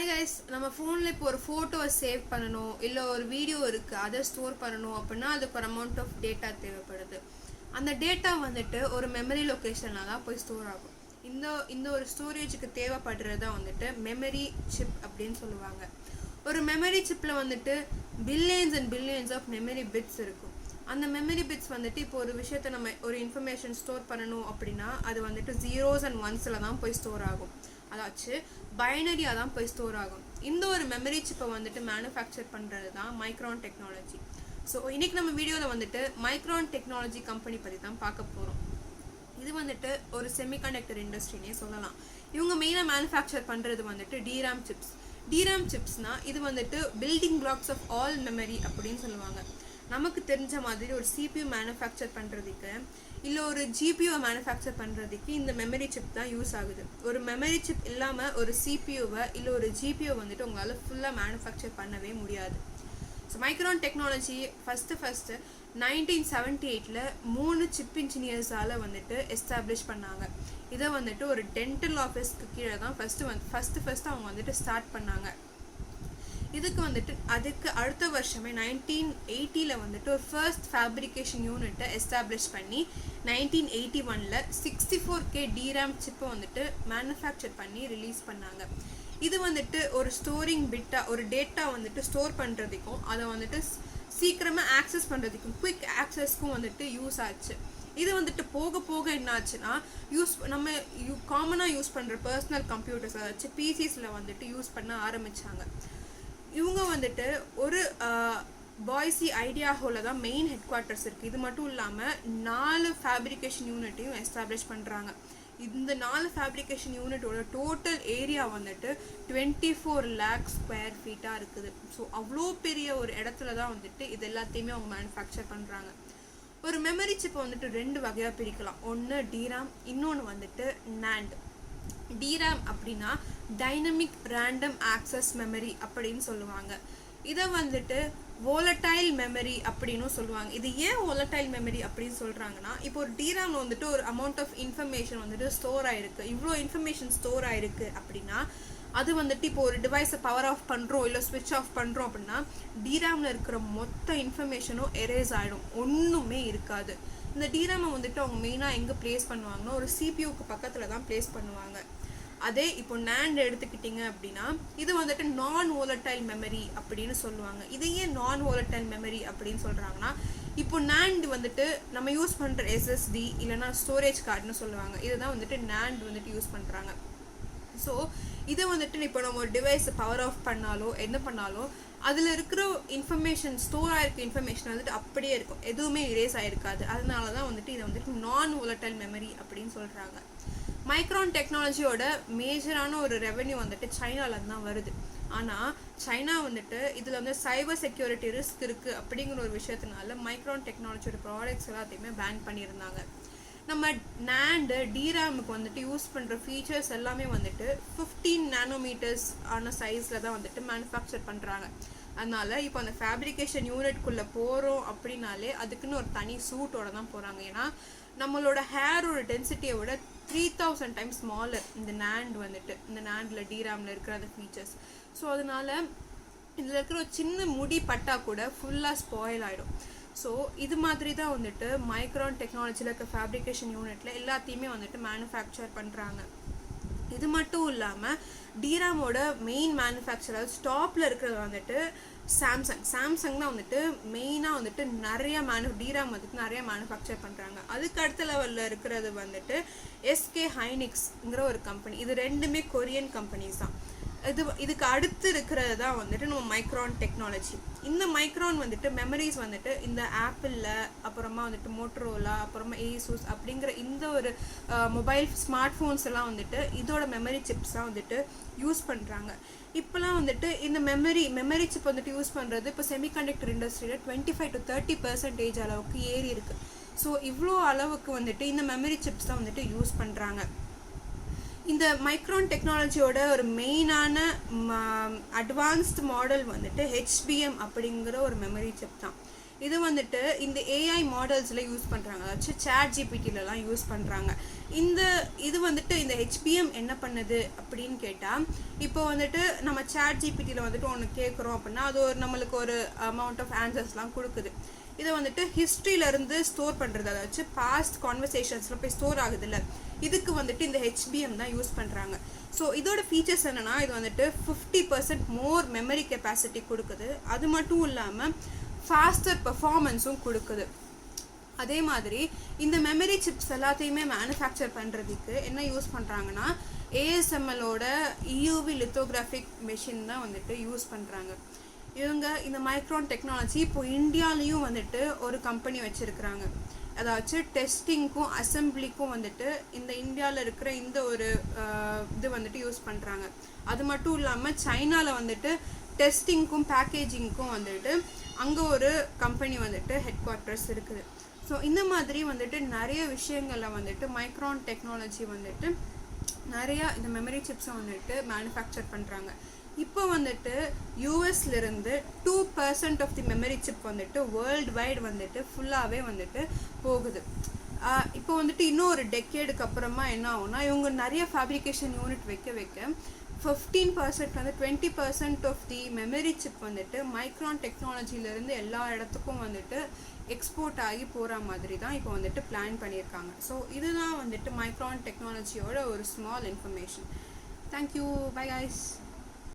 Guys, நம்ம ஃபோனில் இப்போ ஒரு ஃபோட்டோவை சேவ் பண்ணணும், இல்லை ஒரு வீடியோ இருக்குது அதை ஸ்டோர் பண்ணணும் அப்படின்னா அதுக்கு ஒரு அமௌண்ட் ஆஃப் டேட்டா தேவைப்படுது. அந்த டேட்டா வந்துட்டு ஒரு மெமரி லொக்கேஷனில் தான் போய் ஸ்டோர் ஆகும். இந்த ஒரு ஸ்டோரேஜுக்கு தேவைப்படுறது தான் வந்துட்டு மெமரி சிப் அப்படின்னு சொல்லுவாங்க. ஒரு மெமரி சிப்பில் வந்துட்டு billions and billions of memory bits இருக்கும். அந்த மெமரி பிட்ஸ் வந்துட்டு இப்போ ஒரு விஷயத்தை நம்ம ஒரு இன்ஃபர்மேஷன் ஸ்டோர் பண்ணணும் அப்படின்னா அது வந்துட்டு 0s and 1s தான் போய் ஸ்டோர் ஆகும். அதாச்சு பைனரியாக தான் போய் ஸ்டோர் ஆகும். இந்த ஒரு மெமரி சிப்பை வந்துட்டு மேனுஃபேக்சர் பண்ணுறது தான் மைக்ரான் டெக்னாலஜி. ஸோ இன்றைக்கி நம்ம வீடியோவில் வந்துட்டு மைக்ரான் டெக்னாலஜி கம்பெனி பற்றி தான் பார்க்க போகிறோம். இது வந்துட்டு ஒரு செமிகண்டக்டர் இண்டஸ்ட்ரினே சொல்லலாம். இவங்க மெயினாக மேனுஃபேக்சர் பண்ணுறது வந்துட்டு டிராம் சிப்ஸ். டிராம் சிப்ஸ்னால் இது வந்துட்டு building blocks of all memory அப்படின்னு சொல்லுவாங்க. நமக்கு தெரிஞ்ச மாதிரி ஒரு சிபியூ மேனுஃபேக்சர் பண்ணுறதுக்கு இல்லை ஒரு ஜிபியூ மேனுஃபேக்சர் பண்ணுறதுக்கு இந்த மெமரி சிப் தான் யூஸ் ஆகுது. ஒரு மெமரி சிப் இல்லாமல் ஒரு சிபியூவை இல்லை ஒரு ஜிபியூ வந்துட்டு உங்களால் ஃபுல்லாக மேனுஃபேக்சர் பண்ணவே முடியாது. So Micron technology first 1978 3 chip இன்ஜினியர்ஸால் வந்துட்டு எஸ்டாப்ளிஷ் பண்ணாங்க. இதை வந்துட்டு ஒரு டென்டல் ஆஃபீஸ்க்கு கீழே தான் ஃபஸ்ட்டு அவங்க வந்துட்டு ஸ்டார்ட் பண்ணாங்க. இதுக்கு வந்துட்டு அதுக்கு அடுத்த வருஷமே 1980 வந்துட்டு ஒரு ஃபர்ஸ்ட் ஃபேப்ரிகேஷன் யூனிட்டை எஸ்டாப்ளிஷ் பண்ணி 1981 64K டிராம் சிப்பை வந்துட்டு மேனுஃபேக்சர் பண்ணி ரிலீஸ் பண்ணாங்க. இது வந்துட்டு ஒரு ஸ்டோரிங் பிட்டாக ஒரு டேட்டா வந்துட்டு ஸ்டோர் பண்ணுறதுக்கும் அதை வந்துட்டு சீக்கிரமாக ஆக்சஸ் பண்ணுறதுக்கும் குயிக் ஆக்சஸ்க்கும் வந்துட்டு யூஸ் ஆச்சு. இது வந்துட்டு போக போக என்ன ஆச்சுன்னா நம்ம காமனாக யூஸ் பண்ணுற பர்சனல் கம்ப்யூட்டர்ஸ் அதாச்சு பிசிஸில் வந்துட்டு யூஸ் பண்ண ஆரம்பித்தாங்க. இவங்க வந்துட்டு ஒரு பாய்ஸி ஐடியா ஹோலில் தான் மெயின் ஹெட் குவார்ட்டர்ஸ் இருக்குது. இது மட்டும் இல்லாமல் 4 ஃபேப்ரிகேஷன் யூனிட்டையும் எஸ்டாப்ளிஷ் பண்ணுறாங்க. இந்த 4 ஃபேப்ரிகேஷன் யூனிட்டோட டோட்டல் ஏரியா வந்துட்டு 24 lakh square feet இருக்குது. ஸோ அவ்வளோ பெரிய ஒரு இடத்துல தான் வந்துட்டு இது எல்லாத்தையுமே அவங்க மேனுஃபேக்சர் பண்ணுறாங்க. ஒரு மெமரி சிப்பை வந்துட்டு 2 வகையாக பிரிக்கலாம். ஒன்று டிராம், இன்னொன்று வந்துட்டு NAND. டிராம் அப்படின்னா டைனமிக் ரேண்டம் ஆக்சஸ் மெமரி அப்படின்னு சொல்லுவாங்க. இதை வந்துட்டு வோலடைல் மெமரி அப்படின்னு சொல்லுவாங்க. இது ஏன் வோலடைல் மெமரி அப்படின்னு சொல்கிறாங்கன்னா, இப்போ ஒரு டிராமில் வந்துட்டு ஒரு அமௌண்ட் ஆஃப் இன்ஃபர்மேஷன் வந்துட்டு ஸ்டோர் ஆகிருக்கு. இவ்வளோ இன்ஃபர்மேஷன் ஸ்டோர் ஆகிருக்கு அப்படின்னா அது வந்துட்டு இப்போ ஒரு டிவைஸை பவர் ஆஃப் பண்ணுறோம் இல்லை ஸ்விட்ச் ஆஃப் பண்ணுறோம் அப்படின்னா டிராமில் இருக்கிற மொத்த இன்ஃபர்மேஷனும் எரேஸ் ஆகிடும், ஒன்றுமே இருக்காது. இந்த டிராமை வந்துட்டு அவங்க மெயினாக எங்கே ப்ளேஸ் பண்ணுவாங்கன்னா ஒரு சிபியூக்கு பக்கத்தில் தான் ப்ளேஸ் பண்ணுவாங்க. அதே இப்போ NAND எடுத்துக்கிட்டிங்க அப்படின்னா இது வந்துட்டு நான் வோலடைல் மெமரி அப்படின்னு சொல்லுவாங்க. இதையே நான் வோலடைல் மெமரி அப்படின்னு சொல்கிறாங்கன்னா இப்போ NAND வந்துட்டு நம்ம யூஸ் பண்ணுற SSD இல்லைனா ஸ்டோரேஜ் கார்டுன்னு சொல்லுவாங்க. இதுதான் வந்துட்டு NAND வந்துட்டு யூஸ் பண்ணுறாங்க. ஸோ இதை வந்துட்டு இப்போ நம்ம ஒரு டிவைஸை பவர் ஆஃப் பண்ணாலோ என்ன பண்ணாலும் அதில் இருக்கிற இன்ஃபர்மேஷன் ஸ்டோர் ஆகிருக்க இன்ஃபர்மேஷன் வந்துட்டு அப்படியே இருக்கும், எதுவுமே இரேஸ் ஆகிருக்காது. அதனால தான் வந்துட்டு இதை வந்துட்டு நான் வோலடைல் மெமரி அப்படின்னு சொல்கிறாங்க. மைக்ரான் டெக்னாலஜியோட மேஜரான ஒரு ரெவென்யூ வந்துட்டு சைனாலேருந்து தான் வருது. ஆனால் சைனா வந்துட்டு இதில் வந்து சைபர் செக்யூரிட்டி ரிஸ்க் இருக்குது அப்படிங்கிற ஒரு விஷயத்தினால மைக்ரான் டெக்னாலஜியோட ப்ராடக்ட்ஸ் எல்லாத்தையுமே பேன் பண்ணியிருந்தாங்க. நம்ம NAND டிராமுக்கு வந்துட்டு யூஸ் பண்ணுற ஃபீச்சர்ஸ் எல்லாமே வந்துட்டு 15 nanometers ஆன சைஸில் தான் வந்துட்டு மேனுஃபேக்சர் பண்ணுறாங்க. அதனால் இப்போ அந்த ஃபேப்ரிகேஷன் யூனிட்குள்ளே போகிறோம் அப்படின்னாலே அதுக்குன்னு ஒரு தனி சூட்டோட தான் போகிறாங்க. ஏன்னா நம்மளோட ஹேரோட டென்சிட்டியை விட 3000 times ஸ்மாலர் இந்த NAND வந்துட்டு இந்த NANDல டிராமில் இருக்கிற அந்த ஃபீச்சர்ஸ். ஸோ அதனால் இதில் இருக்கிற ஒரு சின்ன முடி பட்டா கூட ஃபுல்லாக ஸ்பாயில் ஆகிடும். ஸோ இது மாதிரி தான் வந்துட்டு மைக்ரான் டெக்னாலஜியில் இருக்க ஃபேப்ரிகேஷன் யூனிட்டில் எல்லாத்தையுமே வந்துட்டு மேனுஃபேக்சர் பண்ணுறாங்க. இது மட்டும் இல்லாமல் டிராமோட மெயின் மேனுஃபேக்சரர் ஸ்டாப்பில் இருக்கிறது வந்துட்டு சாம்சங் தான் வந்துட்டு மெயினாக வந்துட்டு டிராம் வந்துட்டு நிறைய மேனுஃபேக்சர் பண்ணுறாங்க. அதுக்கு அடுத்த லெவலில் இருக்கிறது வந்துட்டு SK ஹைனிக்ஸ்ங்கிற ஒரு கம்பெனி. இது ரெண்டுமே கொரியன் கம்பெனிஸ் தான். இதுக்கு அடுத்து இருக்கிறது தான் வந்துட்டு நம்ம மைக்ரான் டெக்னாலஜி. இந்த மைக்ரான் வந்துட்டு மெமரிஸ் வந்துட்டு இந்த ஆப்பிளில் அப்புறமா வந்துட்டு மோட்டரோலா அப்புறமா ஏசூஸ் அப்படிங்கிற இந்த ஒரு மொபைல் ஸ்மார்ட் ஃபோன்ஸ் எல்லாம் வந்துட்டு இதோட மெமரி சிப்ஸ் தான் வந்துட்டு யூஸ் பண்ணுறாங்க. இப்போலாம் வந்துட்டு இந்த மெமரி சிப் வந்துட்டு யூஸ் பண்ணுறது இப்போ செமிகண்டக்டர் இண்டஸ்ட்ரியில் 25 to 30% அளவுக்கு ஏறி இருக்குது. ஸோ இவ்வளோ அளவுக்கு வந்துட்டு இந்த மெமரி சிப்ஸ் தான் வந்துட்டு யூஸ் பண்ணுறாங்க. இந்த மைக்ரான் டெக்னாலஜியோட ஒரு மெயினான அட்வான்ஸ்டு மாடல் வந்துட்டு HBM அப்படிங்கிற ஒரு மெமரி சிப் தான். இது வந்துட்டு இந்த ஏஐ மாடல்ஸில் யூஸ் பண்ணுறாங்க, அதாச்சும் சேட் ஜிபிடிலலாம் யூஸ் பண்ணுறாங்க. இது வந்துட்டு இந்த ஹெச்பிஎம் என்ன பண்ணுது அப்படின்னு கேட்டால், இப்போ வந்துட்டு நம்ம சேட் ஜிபிடியில் வந்துட்டு ஒன்று கேட்குறோம் அப்படின்னா அது நம்மளுக்கு ஒரு அமௌண்ட் ஆஃப் ஆன்சர்ஸ்லாம் கொடுக்குது. இதை வந்துட்டு ஹிஸ்ட்ரியிலேருந்து ஸ்டோர் பண்ணுறது, அதாச்சும் பாஸ்ட் கான்வர்சேஷன்ஸில் போய் ஸ்டோர் ஆகுதுல்ல, இதுக்கு வந்துட்டு இந்த ஹெச்பிஎம் தான் யூஸ் பண்ணுறாங்க. ஸோ இதோட ஃபீச்சர்ஸ் என்னென்னா, இது வந்துட்டு 50% மோர் மெமரி கெப்பாசிட்டி கொடுக்குது. அது மட்டும் இல்லாமல் ஃபாஸ்டர் பெர்ஃபார்மன்ஸும் கொடுக்குது. அதே மாதிரி இந்த மெமரி சிப்ஸ் எல்லாத்தையுமே மேனுஃபேக்சர் பண்ணுறதுக்கு என்ன யூஸ் பண்ணுறாங்கன்னா, ஏஎஸ்எம்எலோட இயூவி லித்தோகிராஃபிக் மெஷின் தான் வந்துட்டு யூஸ் பண்ணுறாங்க. இவங்க இந்த மைக்ரான் டெக்னாலஜி இப்போ இந்தியாலையும் வந்துட்டு ஒரு கம்பெனி வச்சுருக்குறாங்க. அதாச்சும் டெஸ்டிங்க்கும் அசம்பிளிக்கும் வந்துட்டு இந்த இந்தியாவில் இருக்கிற இந்த ஒரு இது வந்துட்டு யூஸ் பண்ணுறாங்க. அது மட்டும் இல்லாமல் சைனாவில் வந்துட்டு டெஸ்டிங்க்கும் பேக்கேஜிங்க்கும் வந்துட்டு அங்கே ஒரு கம்பெனி வந்துட்டு ஹெட் குவார்ட்டர்ஸ் இருக்குது. ஸோ இந்த மாதிரி வந்துட்டு நிறைய விஷயங்களில் வந்துட்டு மைக்ரான் டெக்னாலஜி வந்துட்டு நிறையா இந்த மெமரி சிப்ஸை வந்துட்டு மேனுஃபேக்சர் பண்ணுறாங்க. இப்போ வந்துட்டு யூஎஸ்லேருந்து 2% ஆஃப் தி மெமரி சிப் வந்துட்டு வேர்ல்டு வைடு வந்துட்டு ஃபுல்லாகவே வந்துட்டு போகுது. இப்போ வந்துட்டு இன்னும் ஒரு டெக்கேடுக்கு அப்புறமா என்ன ஆகும்னா, இவங்க நிறைய ஃபேப்ரிகேஷன் யூனிட் வைக்க 15% வந்து 20% ஆஃப் தி மெமரி சிப் வந்துட்டு மைக்ரான் டெக்னாலஜிலேருந்து எல்லா இடத்துக்கும் வந்துட்டு எக்ஸ்போர்ட் ஆகி போகிற மாதிரி தான் இப்போ வந்துட்டு பிளான் பண்ணியிருக்காங்க. ஸோ இதுதான் வந்துட்டு மைக்ரான் டெக்னாலஜியோட ஒரு small information. Thank you, bye guys.